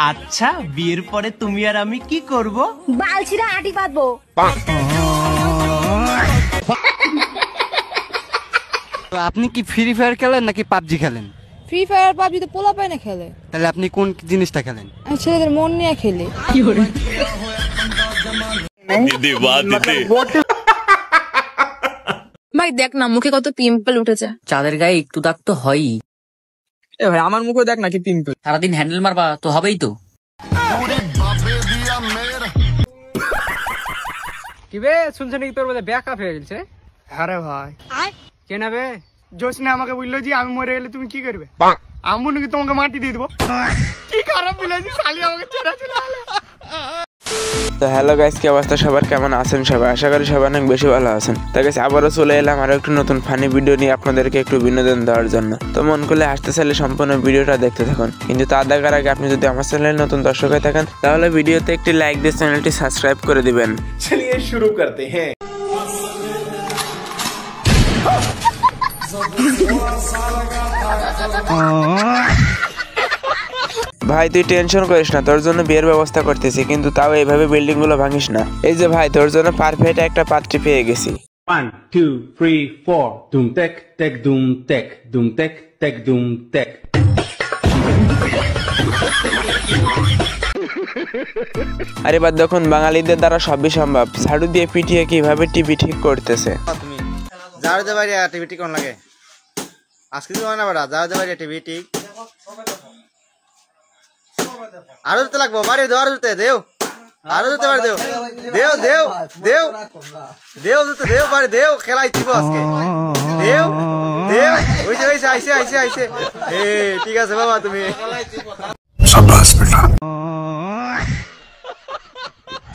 আচ্ছা, বিয়ের পরে তুমি আর আমি কি করব? বালছিরা আটি পাতবো। আপনি কি ফ্রি ফায়ার খেলেন নাকি পাবজি খেলেন? ফ্রি ফায়ার পাবজি তো পোলা পায় না খেলে। তাহলে আপনি কোন জিনিসটা খেলেন? আমি ছেলেদের মন নিয়ে খেলি। ভাই দেখ না, মুখে কত পিম্পল উঠেছে। চাঁদের গায়ে একটু দাগ তো হয়ই। এ ভাই আমার মুখে দেখ নাকি পিম্পল। সারাদিন হ্যান্ডেল মারবা তো হবেই তো। কি বে শুনছ নাকি তোর বলে ব্যাকআপ হয়ে গেছে? আরে ভাই কেন বে জোসনা আমাকে বললো যে আমি মরে গেলে তুমি কি করবে? আমি নাকি তোমাকে মাটি দিয়ে দেবো। কি খারাপ বিলাইছি শালি আমাকে ছেড়ে চলে গেল। তো হ্যালো গাইস, কি অবস্থা সবার, কেমন আছেন সবাই? আশা করি সবাই অনেক বেশি ভালো আছেন। তো গাইস আবারও চলে এলাম আরো একটু নতুন ফানি ভিডিও নিয়ে আপনাদেরকে একটু বিনোদন দেওয়ার জন্য। তো মন খুলে আসতে চাইলে সম্পূর্ণ ভিডিওটা দেখতে থাকুন। কিন্তু তা দেখার আগে আপনি যদি আমার চ্যানেলে নতুন দর্শক হয়ে থাকেন তাহলে ভিডিওতে একটি লাইক দিয়ে চ্যানেলটি সাবস্ক্রাইব করে দিবেন। চলিয়ে শুরু করতে হ্যাঁ। ভাই তুই টেনশন করিস না, তোর জন্য বিয়ের ব্যবস্থা করতেছি, কিন্তু তাও এইভাবে বিল্ডিং গুলো ভাঙিস না। এই যে ভাই, তোর জন্য পারফেক্ট একটা পাত্রী পেয়ে গেছি। 1 2 3 4 দুম টেক টেক দুম টেক দুম টেক টেক দুম টেক। আরে বাদ দেখুন, বাঙালিদের দ্বারা সবই সম্ভব। ঝাড়ু দিয়ে পিটিয়ে কিভাবে টিভি ঠিক করতেছে। তুমি ঝাড়ু দে বাইরে টিভি ঠিক কোন লাগে আজকে তো না বড়া ঝাড়ু দে বাইরে টিভি ঠিক আরো দিতে লাগবো বাড়ি দেও আরো দিতে দেও আরো দিতে বাড়ি দেও দেও দেও দেও দেও দিতে দেও বাড়ি দেও খেলাই দিব আজকে দেও দেও ওই যে আইছে আইছে আইছে এ ঠিক আছে বাবা তুমি शाबाश बेटा।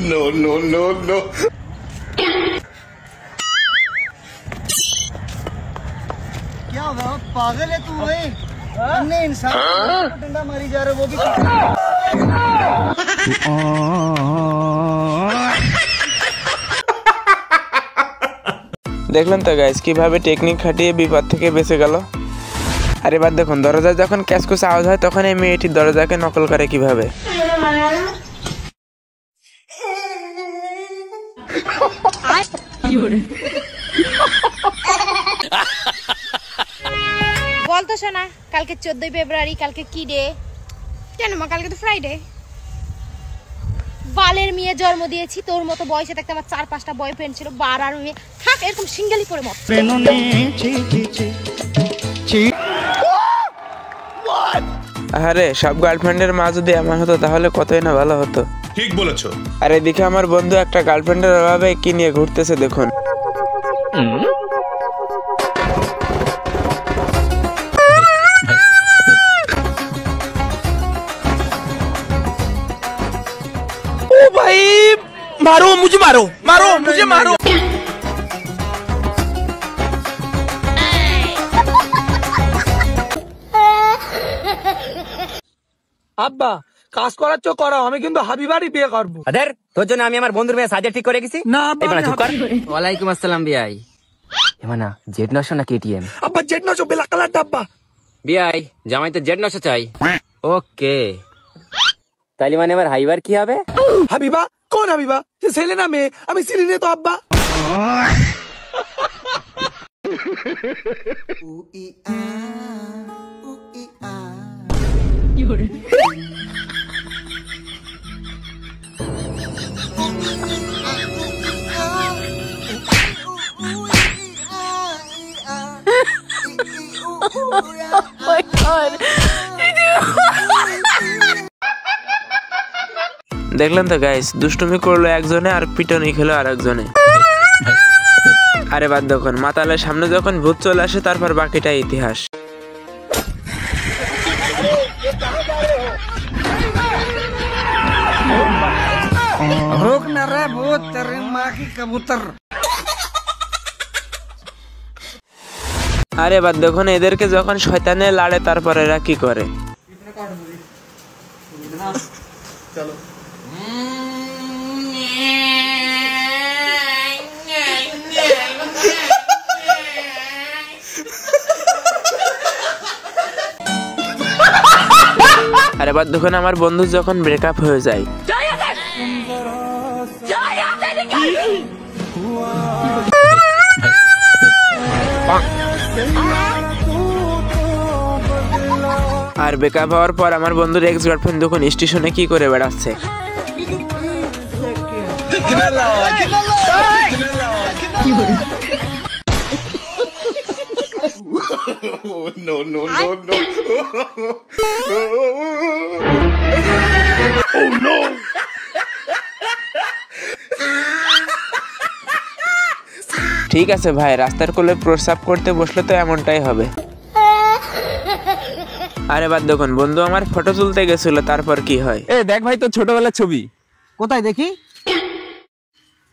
No no no no. क्या हुआ पागल है तू? भाई अन्य इंसान डंडा मारी जा रहे वो भी। দেখলেন তো গাইস কিভাবে টেকনিক খাটিয়ে বিপদ থেকে বেঁচে গেল। আর এবার দেখুন, দরজায় যখন ক্যাসকুস আওয়াজ হয় তখন এই মেয়েটি দরজাকে নকল করে কিভাবে। বলতো শোনা, কালকে 14 ফেব্রুয়ারি, কালকে কি ডে? কেন মা? কালকে তো ফ্রাইডে। বালের মেয়ে জন্ম দিয়েছি, তোর মতো বয়সে থাকতে আমার 4-5টা বয়ফ্রেন্ড ছিল। বার আর মেয়ে থাক এরকম সিঙ্গেলি করে মত। আরে সব গার্লফ্রেন্ডের মা যদি আমার হতো তাহলে কতই না ভালো হতো। ठीक বলেছো। আর এদিকে আমার বন্ধু একটা গার্লফ্রেন্ডের অভাবে কি নিয়ে ঘুরতেছে দেখুন। ओ भाई मारो मुझे, मारो मारो मुझे, मारो। আব্বা কাজ করাচ্ছ করো, আমি কিন্তু হাবিবারই বিয়ে করবো। আদের তোর জন্য আমি আমার বন্ধুর মেয়ে সাজা ঠিক করে গেছি। না আব্বা চুপ কর। ওয়ালাইকুম আসসালাম বিআই। এমানা জেড 900 না কেটিএম? আব্বা জেড 900 ব্ল্যাক কালার ডাব্বা। বিআই জামাই তো জেড 900 চাই। ওকে তাইলে মানে আমার হাইবার কি হবে? হাবিবা? কোন হাবিবা? সে ছেলে না মেয়ে? আমি চিনি না তো আব্বা। দেখলেন তো গাইস, দুষ্টুমি করলো একজনে আর পিটনি খেলো আর একজনে। আরে বাদ দেখুন, মাতালের সামনে যখন ভূত চলে আসে তারপর বাকিটা ইতিহাস। আরে বাদ দেখুন, এদেরকে যখন শয়তানে লাড়ে তারপর এরা কি করে। আর এবার দেখুন আমার বন্ধু যখন ব্রেকআপ হয়ে যায়, আর ব্রেকআপ হওয়ার পর আমার বন্ধুর এক্স গার্লফ্রেন্ড দেখুন স্টেশনে কি করে বেড়াচ্ছে। No, no, no, no. Oh no! ঠিক আছে ভাই, রাস্তার কোলে প্রস্রাব করতে বসলে তো এমনটাই হবে। আরে বাদ দেখুন, বন্ধু আমার ফটো তুলতে গেছিল, তারপর কি হয়। এ দেখ ভাই তোর ছোটবেলার ছবি। কোথায় দেখি?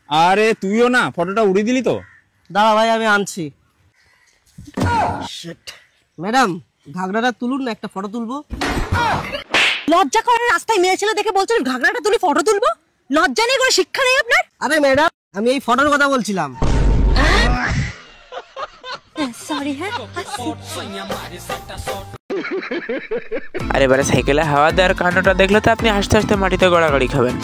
আরে তুইও না ফটোটা উড়িয়ে দিলি তো। দাঁড়া ভাই, আমি আনছি। ম্যাডাম, ঘাগড়াটা তুলুন না, একটা ফটো তুলবো। লজ্জা করে রাস্তায় মেয়ে ছেলে দেখে বলছেন ঘাগড়াটা তুলে ফটো তুলবো? লজ্জা নেই, কোনো শিক্ষা নেই আপনার? আরে ম্যাডাম, আমি এই ফটোর কথা বলছিলাম। সরি। হ্যাঁ, আর এবারে সাইকেলে হাওয়া দেওয়ার কাণ্ডটা দেখলে তো আপনি হাসতে হাসতে মাটিতে গড়াগড়ি খাবেন।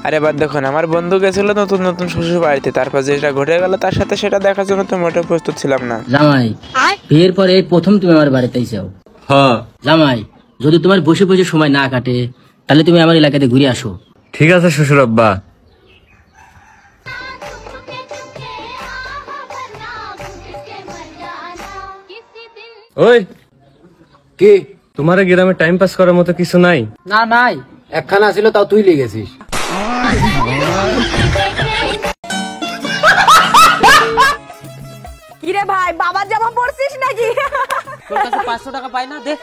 আর এবার দেখুন আমার বন্ধু গেছিল নতুন নতুন শ্বশুর বাড়িতে, তারপর যেটা ঘটে গেল তার সাথে সেটা দেখার জন্য তো মোটেও প্রস্তুত ছিলাম না। জামাই, বিয়ের পরে প্রথম তুমি আমার বাড়িতে এসেও। হ্যাঁ জামাই, যদি তোমার বসে বসে সময় না কাটে তাহলে তুমি আমার এলাকাতে ঘুরে আসো। ঠিক আছে শ্বশুর আব্বা। ওই কি তোমার গ্রামে টাইম পাস করার মতো কিছু নাই? না নাই, একখানা ছিল তাও তুই লেগেছিস। কিরে ভাই, বাবার জামা পরছিস নাকি? তোর কাছে 500 টাকা পাই না, দে।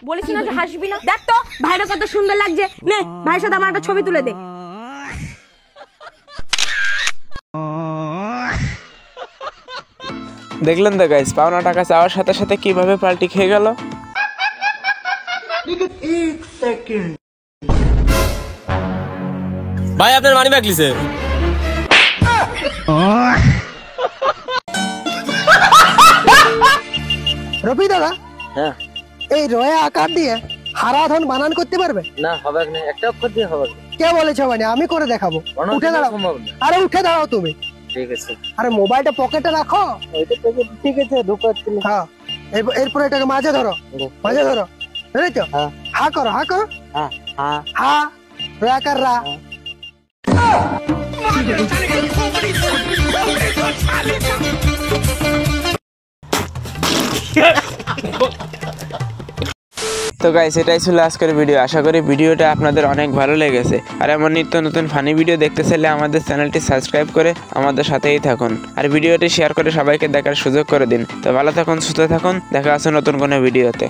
বলিস না যে হাসবি না। দেখ তো ভাইটা কত সুন্দর লাগছে, নে ভাইয়ের সাথে আমার একটা ছবি তুলে দে। দেখলেন তো গাইস, পাওনা টাকা চাওয়ার সাথে সাথে কিভাবে পাল্টি খেয়ে গেল। ভাই আপনার মানি ব্যাগ লিছে। রবি দাদা, হ্যাঁ এই রয়া আকার দিয়ে হারাধন বানান করতে পারবে? না, হবে না, একটা অক্ষর দিয়ে হবে। কে বলেছে? মানে আমি করে দেখাবো। উঠে দাঁড়াও। আরে উঠে দাঁড়াও তুমি। ঠিক আছে। আরে মোবাইলটা পকেটে রাখো। ঠিক আছে, ঢুকাচ্ছি। হ্যাঁ, এরপরে এটাকে মাঝে ধরো, মাঝে ধরো, বুঝলি তো? হা করো, হা করো, হা রয়া কার রা। তো গাইস, এটাই ছিল আজকের ভিডিও। আশা করি ভিডিওটা আপনাদের অনেক ভালো লেগেছে। আর এমন নিত্য নতুন ফানি ভিডিও দেখতে চাইলে আমাদের চ্যানেলটি সাবস্ক্রাইব করে আমাদের সাথেই থাকুন। আর ভিডিওটি শেয়ার করে সবাইকে দেখার সুযোগ করে দিন। তো ভালো থাকুন, সুস্থ থাকুন, দেখা আছে নতুন কোনো ভিডিওতে।